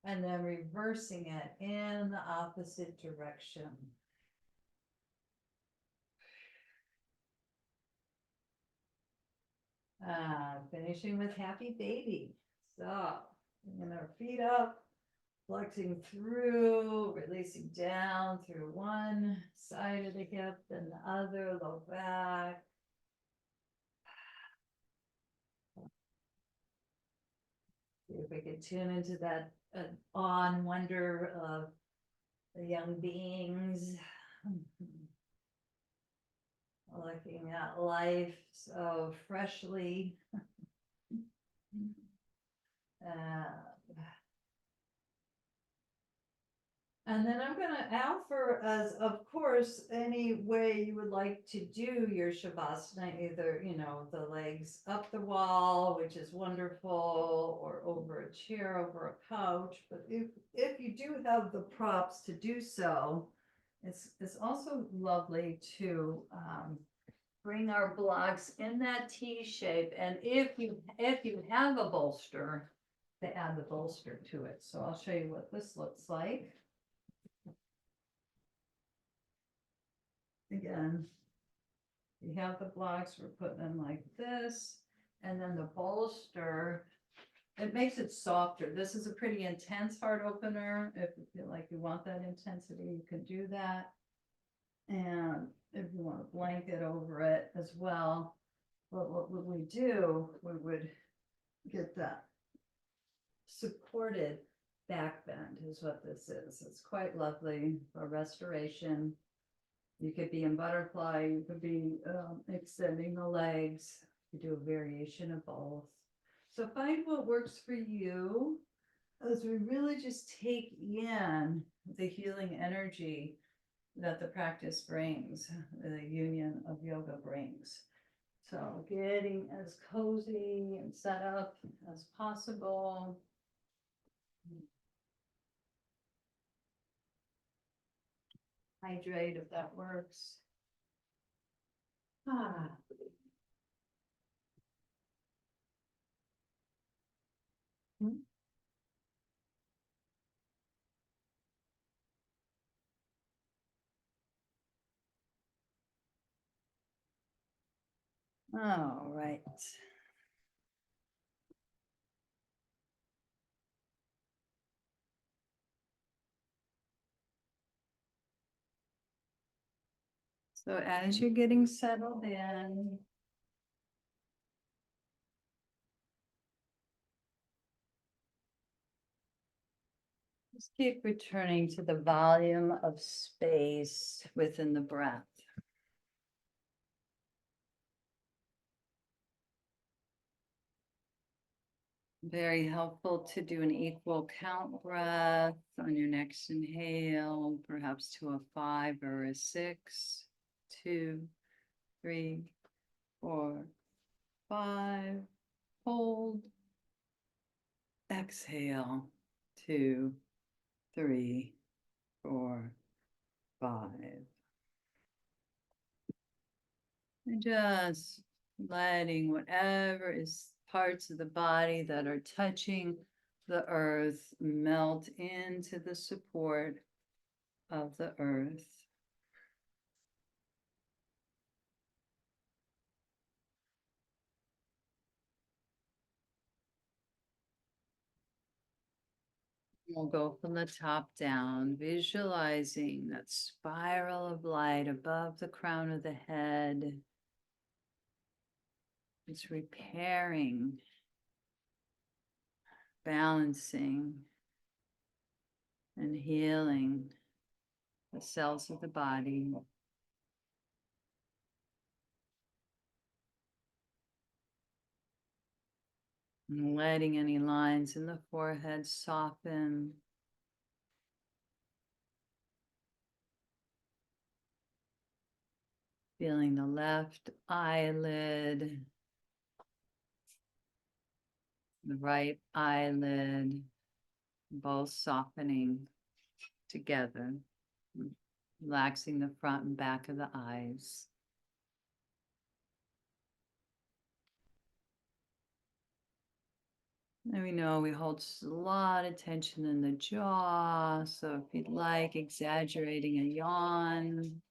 And then reversing it in the opposite direction. Finishing with happy baby. So, bringing our feet up. Flexing through, releasing down through one side of the hip, then the other, low back. See if we can tune into that awe and wonder of the young beings. Looking at life so freshly. And then I'm gonna offer as, of course, any way you would like to do your Shavasana, either, you know, the legs up the wall, which is wonderful, or over a chair, over a couch. But if you do have the props to do so, it's also lovely to bring our blocks in that T shape. And if you have a bolster, to add the bolster to it. So I'll show you what this looks like. Again, you have the blocks, we're putting them like this, and then the bolster, it makes it softer. This is a pretty intense heart opener. If you feel like you want that intensity, you can do that. And if you want a blanket over it as well, but what would we do? We would get that supported back bend is what this is. It's quite lovely for restoration. You could be in butterfly, you could be extending the legs, you do a variation of both. So find what works for you as we really just take in the healing energy that the practice brings, the union of yoga brings. So getting as cozy and set up as possible. Hydrate if that works. Ah. All right. So as you're getting settled in, just keep returning to the volume of space within the breath. Very helpful to do an equal count breath on your next inhale, perhaps to a 5 or a 6, 2, 3, 4, 5. Hold. Exhale, 2, 3, 4, 5. And just letting whatever is parts of the body that are touching the earth melt into the support of the earth. We'll go from the top down, visualizing that spiral of light above the crown of the head. It's repairing, balancing, and healing the cells of the body. And letting any lines in the forehead soften. Feeling the left eyelid, the right eyelid, both softening together, relaxing the front and back of the eyes. And we know we hold a lot of tension in the jaw, so if you'd like, exaggerating a yawn.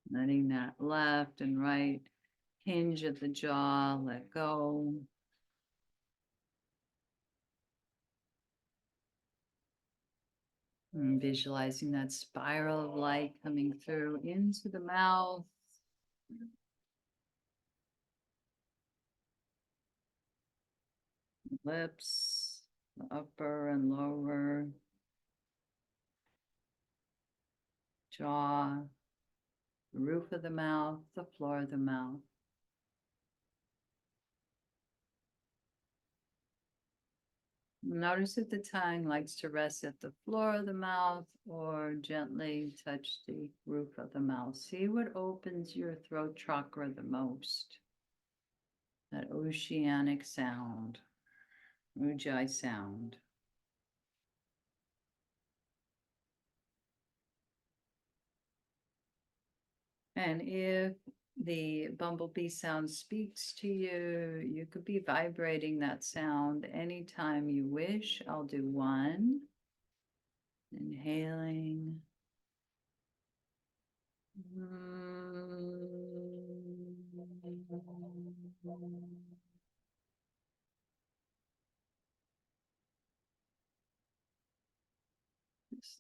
Letting that left and right hinge of the jaw let go. And visualizing that spiral of light coming through into the mouth. Lips, the upper and lower. jaw, the roof of the mouth, the floor of the mouth. Notice if the tongue likes to rest at the floor of the mouth or gently touch the roof of the mouth. See what opens your throat chakra the most. That oceanic sound, ujjayi sound. And if the bumblebee sound speaks to you, you could be vibrating that sound anytime you wish. I'll do one. Inhaling.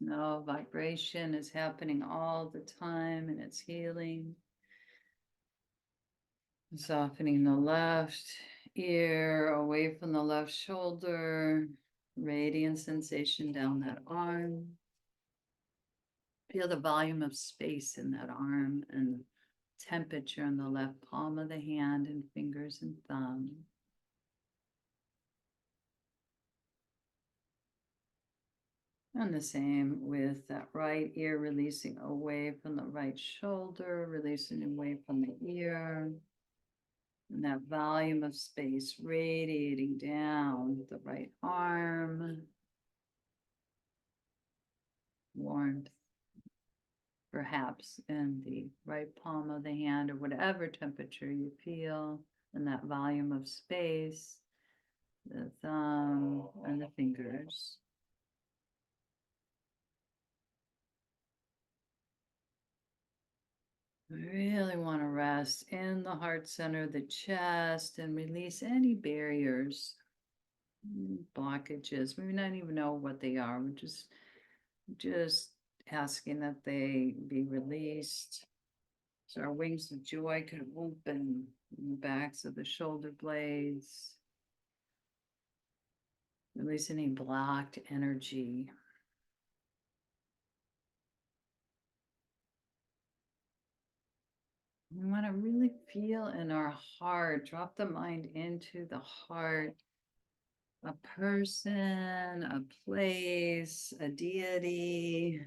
No vibration is happening all the time and it's healing. Softening the left ear away from the left shoulder, radiant sensation down that arm. Feel the volume of space in that arm and temperature in the left palm of the hand and fingers and thumb. And the same with that right ear, releasing away from the right shoulder, releasing away from the ear. And that volume of space radiating down the right arm. Warmth, perhaps in the right palm of the hand or whatever temperature you feel, and that volume of space, the thumb and the fingers. We really want to rest in the heart center, the chest, and release any barriers, blockages. We may not even know what they are. We're just asking that they be released. So our wings of joy can open in the backs of the shoulder blades. Release any blocked energy. We want to really feel in our heart, drop the mind into the heart. A person, a place, a deity,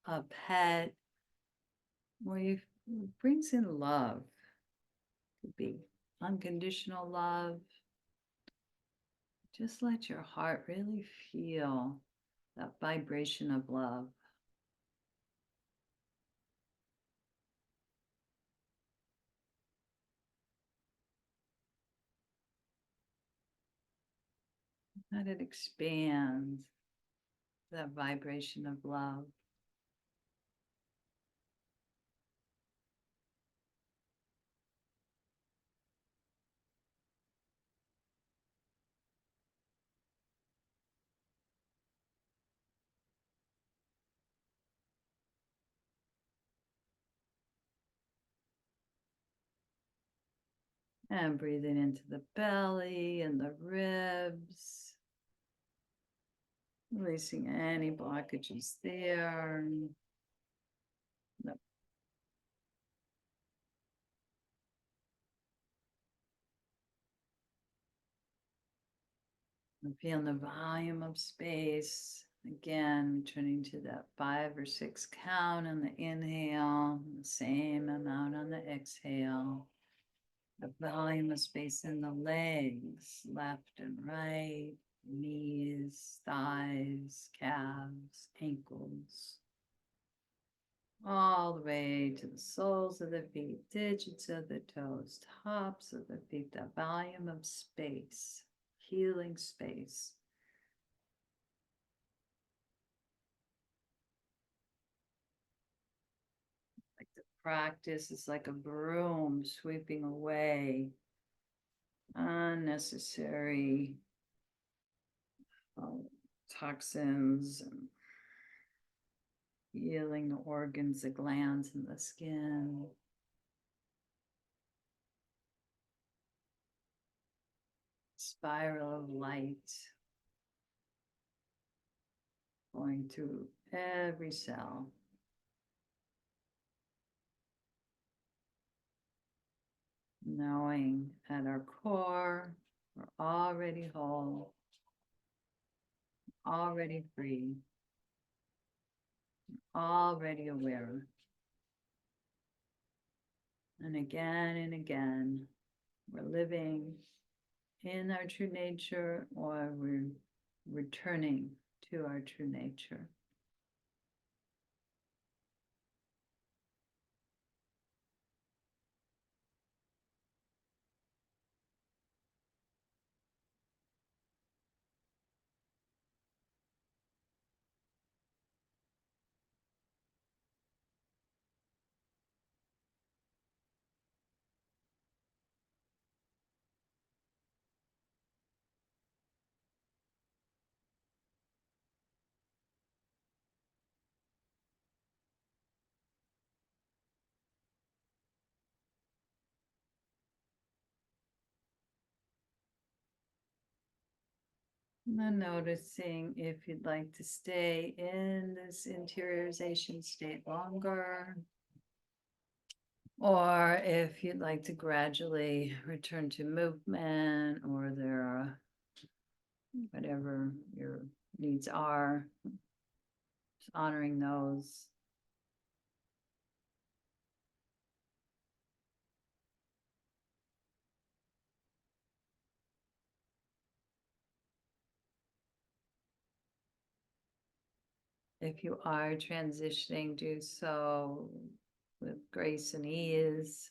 a pet. Well, brings in love. Could be unconditional love. Just let your heart really feel that vibration of love. Let it expand, that vibration of love. And breathing into the belly and the ribs. Releasing any blockages there. And feeling the volume of space. Again, returning to that 5 or 6 count on the inhale, the same amount on the exhale. The volume of space in the legs, left and right, knees, thighs, calves, ankles. All the way to the soles of the feet, digits of the toes, tops of the feet, that volume of space, healing space. Like the practice is like a broom sweeping away unnecessary toxins and healing the organs, the glands, and the skin. Spiral of light going through every cell. knowing at our core, we're already whole, already free, already aware. And again, we're living in our true nature, or we're returning to our true nature. And then noticing if you'd like to stay in this interiorization state longer, or if you'd like to gradually return to movement, or there are whatever your needs are, just honoring those. If you are transitioning, do so with grace and ease,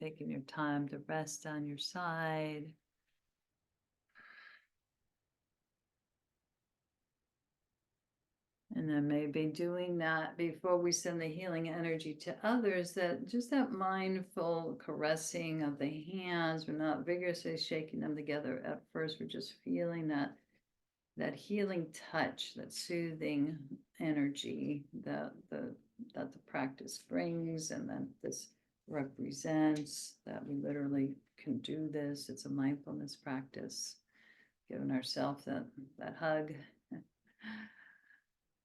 taking your time to rest on your side. And then maybe doing that before we send the healing energy to others, that just that mindful caressing of the hands. We're not vigorously shaking them together at first. We're just feeling that healing touch, that soothing energy that the practice brings, and that this represents, that we literally can do this. It's a mindfulness practice, giving ourselves that hug.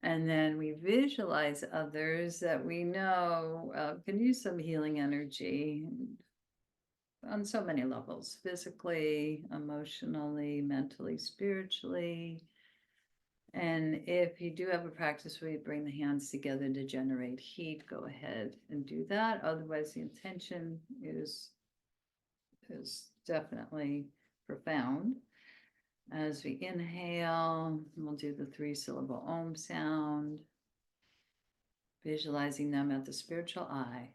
And then we visualize others that we know can use some healing energy on so many levels: physically, emotionally, mentally, spiritually. And if you do have a practice where you bring the hands together to generate heat, go ahead and do that. Otherwise, the intention is definitely profound. As we inhale, we'll do the 3-syllable Om sound, visualizing them at the spiritual eye.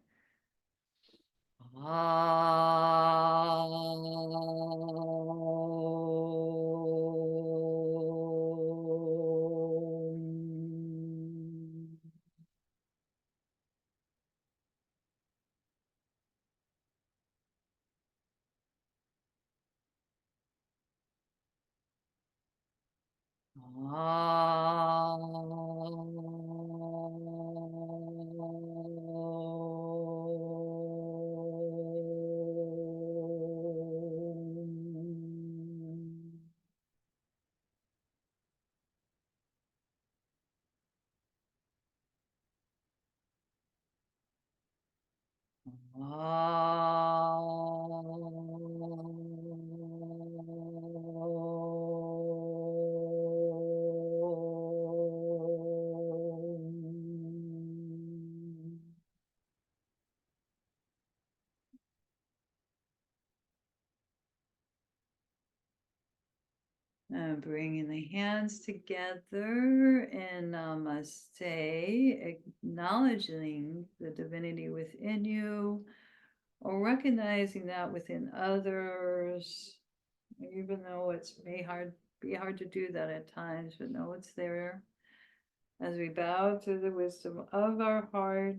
And bringing the hands together in Namaste, acknowledging the divinity within you, or recognizing that within others, even though it's be hard to do that at times, but know it's there. As we bow to the wisdom of our heart,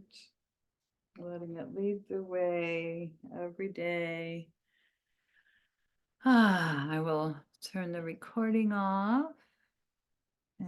letting it lead the way every day. I will turn the recording off.